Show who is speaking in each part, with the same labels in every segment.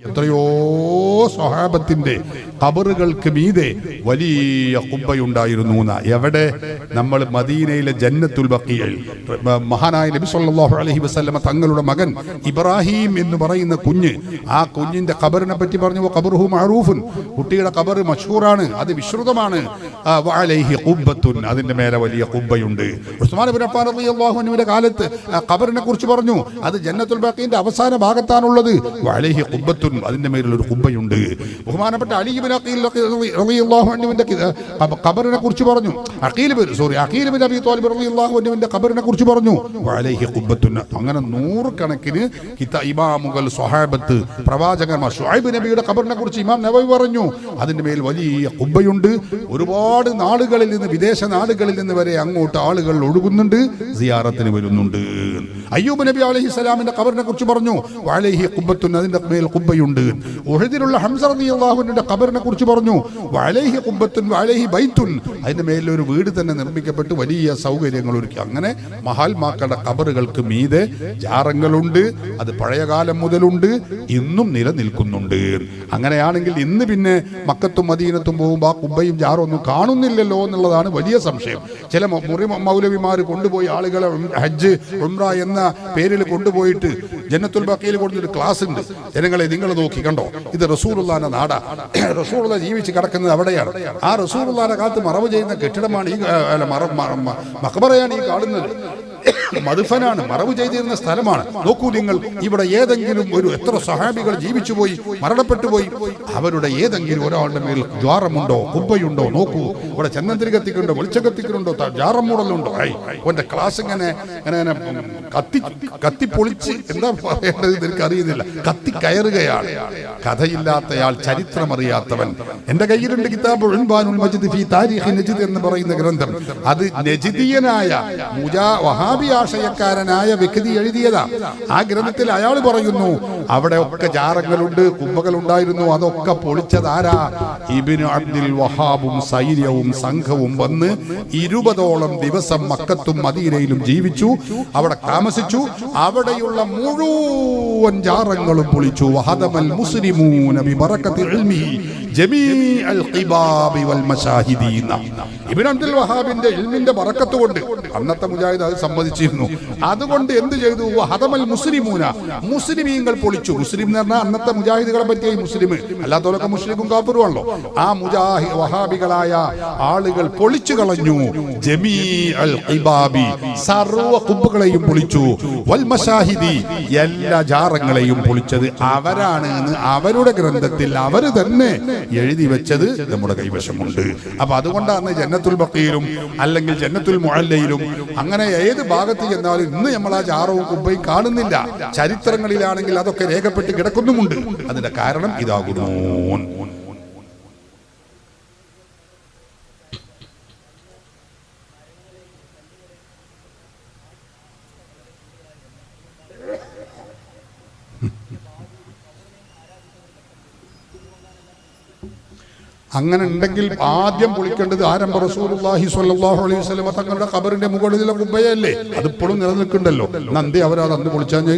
Speaker 1: എത്രയോ സ്വഹാബത്തിന്റെ ഖബറുകൾക്ക് മീതെ വലിയ ഖുബ്ബയുണ്ടായിരുന്നു. എവിടെ? നമ്മൾ മദീനയിലെ ജന്നത്തുൽ ബഖീയിൽ മഹാനായ നബി സല്ലല്ലാഹു അലൈഹി വസല്ലമ തങ്ങളുടെ മകൻ ഇബ്രാഹിം എന്ന് പറയുന്ന കുഞ്ഞ്, ആ കുഞ്ഞിന്റെ ഖബറിനെ പറ്റി പറഞ്ഞു, ഖബറുഹു മഅറൂഫുൻ, കുട്ടിയുടെ ഖബർ മഷ്ഹൂറാണ്, അത് വിശ്രുതമാണ്. വഅലൈഹി ഖുബ്ബത്തുൻ, അതിന്റെ മേലെ വലിയ ഖുബ്ബയുണ്ട്. ഉസ്മാൻ ഇബ്നു അഫ്ഫാൻ റളിയല്ലാഹു അൻഹുവിന്റെ കാലത്ത് ഖബറിനെ കുറിച്ച് പറഞ്ഞു, അത് ജന്നത്തുൽ ബഖീന്റെ അവസാന ഭാഗത്താണുള്ളത്. വഅലൈഹി ഖുബ്ബത്തുൻ, അതിന്റെ മേലിൽ ഒരു ഖുബ്ബയുണ്ട്. ബഹുമാനപ്പെട്ട അലി ഇബ്നു അഖീൽ റളിയല്ലാഹു അൻഹുവിന്റെ ഖബറിനെ കുറിച്ച് പറഞ്ഞു, അഖീൽ ഇബ്നു അബീ ത്വാലിബ് റളിയല്ലാഹു അൻഹുവിന്റെ ഖബറിനെ കുറിച്ച് പറഞ്ഞു, വഅലൈഹി ഖുബ്ബത്തുൻ. അങ്ങനെ നൂറുകണക്കിന് ഇമാമുകൾ, സ്വഹാബത്ത്, പ്രവാചകന്മാർ. ശുഐബ് നബിയുടെ ഖബറിനെ കുറിച്ച് ഇമാം നവവി പറഞ്ഞു, അതിന്റെ മേൽ വലിയ ഖുബ്ബയുണ്ട്. ഒരുപാട് നാടുകളിൽ നിന്ന്, വിദേശ നാടുകളിൽ നിന്ന് വരെ അങ്ങോട്ട് ആളുകൾ ഒഴുകുന്നുണ്ട്, സിയാറത്തിന് വരുന്നുണ്ട്. അയ്യൂബ് നബി അലൈഹിസ്സലാമിന്റെ ഖബറിനെ കുറിച്ച് പറഞ്ഞു, വഅലൈഹി ഖുബ്ബത്തുൻ, അതിന്റെ മേൽ ഖുബ്ബയുണ്ട്. ഉഹദിലുള്ള ഹംസ റളിയല്ലാഹു അൻഹുവിന്റെ ഖബറിനെ കുറിച്ച് പറഞ്ഞു, വഅലൈഹി ഖുബ്ബത്തുൻ വഅലൈഹി ബൈത്തുൻ, അതിന്റെ മേലിൽ ഒരു വീട് തന്നെ നിർമ്മിക്കപ്പെട്ട് വലിയ സൗകര്യങ്ങൾ ഒരുക്കി. അങ്ങനെ മഹാത്മാക്കളുടെ ഖബറുകൾക്ക് മീതെ ജാറങ്ങളുണ്ട്. അത് പഴയകാലം മുതലുണ്ട്, ഇന്നും നിലനിൽക്കുന്നുണ്ട്. അങ്ങനെയാണെങ്കിൽ ഇന്ന് പിന്നെ മക്കത്തും മദീനത്തും പോകുമ്പോൾ ആ ഖുബ്ബയും ജാറൊന്നും കാണുന്നില്ലല്ലോ എന്നുള്ളതാണ് വലിയ സംശയം. ചില മൗലവിമാർ കൊണ്ടുപോയി ആളുകളെ ഹജ്ജ് ഉംറ എന്ന പേരിൽ കൊണ്ടുപോയിട്ട് ജന്നത്തുൽ ബഖീൽ കൊടുത്തിട്ട് ക്ലാസ് ഉണ്ട്. ജനങ്ങളെ നിങ്ങൾ നോക്കി കണ്ടോ, ഇത് റസൂലുള്ളാഹിന്റെ നാടാ, റസൂലുള്ളാഹി ജീവിച്ച് കിടക്കുന്നത് അവിടെയാണ്. ആ റസൂലുള്ളാഹിന്റെ കാലത്ത് മറവ് ചെയ്യുന്ന കെട്ടിടമാണ് ഈ മഖബറയാണ് ഈ കാണുന്നത്. മദ്ഫനാണ്, മറവ് ചെയ്തിരുന്ന സ്ഥലമാണ്. നോക്കൂ നിങ്ങൾ, ഇവിടെ ഏതെങ്കിലും ഒരു എത്ര സഹാബികൾ ജീവിച്ചു പോയി, മരണപ്പെട്ടു പോയി, അവരുടെ ഏതെങ്കിലും ഒരാളുടെ മേൽ ദ്വാരമുണ്ടോ, ഖുബ്ബയുണ്ടോ? നോക്കൂ, ഇവിടെ ചന്ദനത്തിരി കത്തിക്കുന്നുണ്ടോ, വെളിച്ചം കത്തിക്കുന്നുണ്ടോ, ജാറം മൂടലുണ്ടോ? ഓന്റെ ക്ലാസ് ഇങ്ങനെ കത്തിപ്പൊളിച്ച് എന്താ പറയേണ്ടത് എനിക്ക് അറിയുന്നില്ല, കത്തി കയറുകയാണ്. കഥയില്ലാത്തയാൾ, ചരിത്രമറിയാത്തവൻ. എന്റെ കയ്യിലുണ്ട് കിതാബ് ഉൻവാനുൽ മജ്ദ് ഫീ താരീഖി നജ്ദ് എന്ന് പറയുന്ന ഗ്രന്ഥം. അത് നജ്ദിയനായ വഹാബി ആശയക്കാരനായ വ്യക്തി എഴുതിയതാ. ആ ഗ്രന്ഥത്തിൽ അയാൾ പറയുന്നു, അവിടെ ഒക്കെ ജാറങ്ങളുണ്ട്, കുബ്ബകൾ ഉണ്ടായിരുന്നു, അതൊക്കെ പൊളിച്ചതാരാ? ഇബ്നു അബ്ദുൽ വഹാബും സൈര്യവും സംഘവും വന്ന് 20ഓളം ദിവസം മക്കത്തും മദീനയിലും ജീവിച്ചു, അവിടെ താമസിച്ചു. അവിടെയുള്ള മുഴുവൻ ജാറങ്ങളും പൊളിച്ചു. വഹദമൽ മുസ്ലിമൂന ബിബറകത്തി ഇൽമിഹി ജമീഅൽ ഖിബാബി വൽ മശാഹിദീന. ഇബ്നു അബ്ദുൽ വഹാബിന്റെ ഇൽമിന്റെ ബറക്കത്ത് കൊണ്ട് അന്നത്തെ മുജാഹിദ് അത് സമ്മതിച്ചിരുന്നു. അതുകൊണ്ട് എന്ത് ചെയ്തു? വഹദമൽ മുസ്ലിമൂന, മുസ്ലിമീങ്ങൾ പൊളിച്ചു. മുസ്ലിം എന്ന് പറഞ്ഞാൽ അന്നത്തെ മുജാഹിദുകളെ പറ്റിയ മുസ്ലിം, അല്ലാത്തവരൊക്കെ മുസ്ലിമും കാഫിറുമാണല്ലോ. ആ വഹാബികളായ ആളുകൾ പൊളിച്ചു കളഞ്ഞു. ജമീഅൽ ഖിബാബി, സർവ്വ ഖുബ്ബകളെയും പൊളിച്ചു. വൽ മശാഹിദി, എല്ലാ ജാറങ്ങളെയും പൊളിച്ചത് അവരാണ് എന്ന് അവരുടെ ഗ്രന്ഥത്തിൽ അവർ തന്നെ എഴുതി വെച്ചത് നമ്മുടെ കൈവശമുണ്ട്. അപ്പൊ അതുകൊണ്ടാണ് ജന്നത്തുൽ ബഖീലും അല്ലെങ്കിൽ ജന്നത്തുൽ മുഅല്ലയിലും അങ്ങനെ ഏത് ഭാഗത്ത് ചെന്നാലും ഇന്ന് നമ്മൾ ആ ജാറവും കുബ്ബയും കാണുന്നില്ല. ചരിത്രങ്ങളിലാണെങ്കിൽ അതൊക്കെ രേഖപ്പെട്ട് കിടക്കുന്നുമുണ്ട്. അതിന്റെ കാരണം ഇതാകുന്നു. അങ്ങനെ ഉണ്ടെങ്കിൽ ആദ്യം പൊളിക്കേണ്ടത് ആരംഭ റസൂലുള്ളാഹി സ്വല്ലല്ലാഹു അലൈഹി വസല്ലം തങ്ങളുടെ ഖബറിന്റെ മുകളിലെ ഖുബ്ബയല്ലേ? അതിപ്പോഴും നിലനിൽക്കുന്നുണ്ടല്ലോ. നന്ദി അവരത് അന്ന് പൊളിച്ചാൽ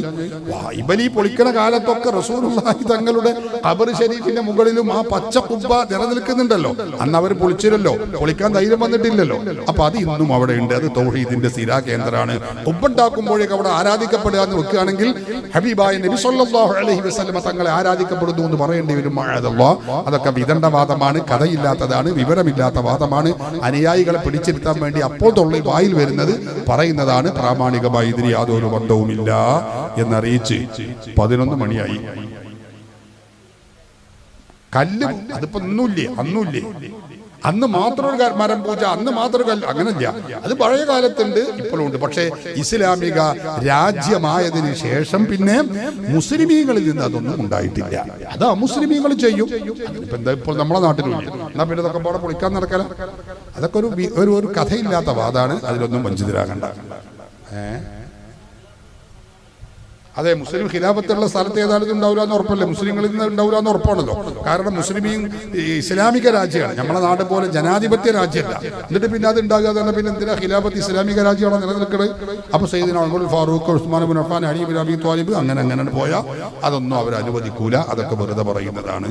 Speaker 1: ഇബലി പൊളിക്കണ കാലത്തൊക്കെ റസൂലുള്ളാഹി തങ്ങളുടെ ഖബർ ശരീഫിന്റെ മുകളിലും ആ പച്ച ഖുബ്ബ നിലനിൽക്കുന്നുണ്ടല്ലോ. അന്ന് അവർ പൊളിച്ചില്ലല്ലോ, പൊളിക്കാൻ ധൈര്യം വന്നിട്ടില്ലല്ലോ. അപ്പൊ അത് ഇന്നും അവിടെ ഉണ്ട്. അത് തൗഹീദിന്റെ സ്ഥിരാ കേന്ദ്രമാണ്. ഖുബ്ബ ഉണ്ടാക്കുമ്പോഴേക്ക് അവിടെ ആരാധിക്കപ്പെടുക എന്ന് വെക്കുകയാണെങ്കിൽ ഹബീബായ നബി സ്വല്ലല്ലാഹു അലൈഹി വസല്ലം തങ്ങളെ ആരാധിക്കപ്പെടുന്നു എന്ന് പറയേണ്ടി വരും. അതൊക്കെ വിദണ്ഡവാദമാണ്, കഥയില്ലാത്തതാണ്, വിവരമില്ലാത്ത വാദമാണ്. അനുയായികളെ പിടിച്ചിരുത്താൻ വേണ്ടി അപ്പോൾ തൊള്ളി വായിൽ വരുന്നത് പറയുന്നതാണ്. പ്രാമാണികമായി ഇതിന് യാതൊരു ബന്ധവുമില്ല എന്നറിയിച്ച് 11 മണിയായി. കല്ല് അതിപ്പോ ഒന്നുമില്ലേ, അന്നുമില്ലേ. അന്ന് മാത്രം ഒരു മരം പൂജ, അന്ന് മാത്രം കല്ല്, അങ്ങനല്ല. അത് പഴയ കാലത്തുണ്ട്, ഇപ്പോഴും ഉണ്ട്. പക്ഷേ ഇസ്ലാമിക രാജ്യമായതിനു ശേഷം പിന്നെ മുസ്ലിമീങ്ങളിൽ നിന്ന് അതൊന്നും ഉണ്ടായിട്ടില്ല. അത് മുസ്ലിമീങ്ങൾ ചെയ്യും. അതിപ്പോ എന്താ ഇപ്പോൾ നമ്മളെ നാട്ടിലും എന്നാ പിന്നെ ഇതൊക്കെ പോടെ പൊളിക്കാൻ നടക്കല. അതൊക്കെ ഒരു കഥയില്ലാത്ത വാദമാണ്. അതിലൊന്നും വഞ്ചിതരാകണ്ട. അതെ, മുസ്ലിം ഖിലാഫത്തുള്ള സ്ഥലത്ത് ഏതായാലും ഉണ്ടാവില്ല എന്ന് ഉറപ്പല്ലേ, മുസ്ലിങ്ങളിൽ നിന്ന് ഉണ്ടാവില്ല എന്ന് ഉറപ്പാണല്ലോ. കാരണം മുസ്ലിമീൻ ഇസ്ലാമിക രാജ്യമാണ്, നമ്മളെ നാട് പോലെ ജനാധിപത്യ രാജ്യമല്ല. എന്നിട്ട് പിന്നെ അത് ഉണ്ടാകാതെ തന്നെ പിന്നെ എന്തിനാ ഖിലാഫത്ത് ഇസ്ലാമിക രാജ്യമാണോ നിലനിൽക്കുന്നത്? അപ്പൊ സയ്യിദുനാ ഉമർ ഫാറൂഖ്, ഉസ്മാൻ ഇബ്നു അഫ്ഫാൻ, അലി ഇബ്നു അബീ ത്വാലിബ് അങ്ങനെ പോയാൽ അതൊന്നും അവർ അനുവദിക്കൂല. അതൊക്കെ വെറുതെ പറയുന്നതാണ്.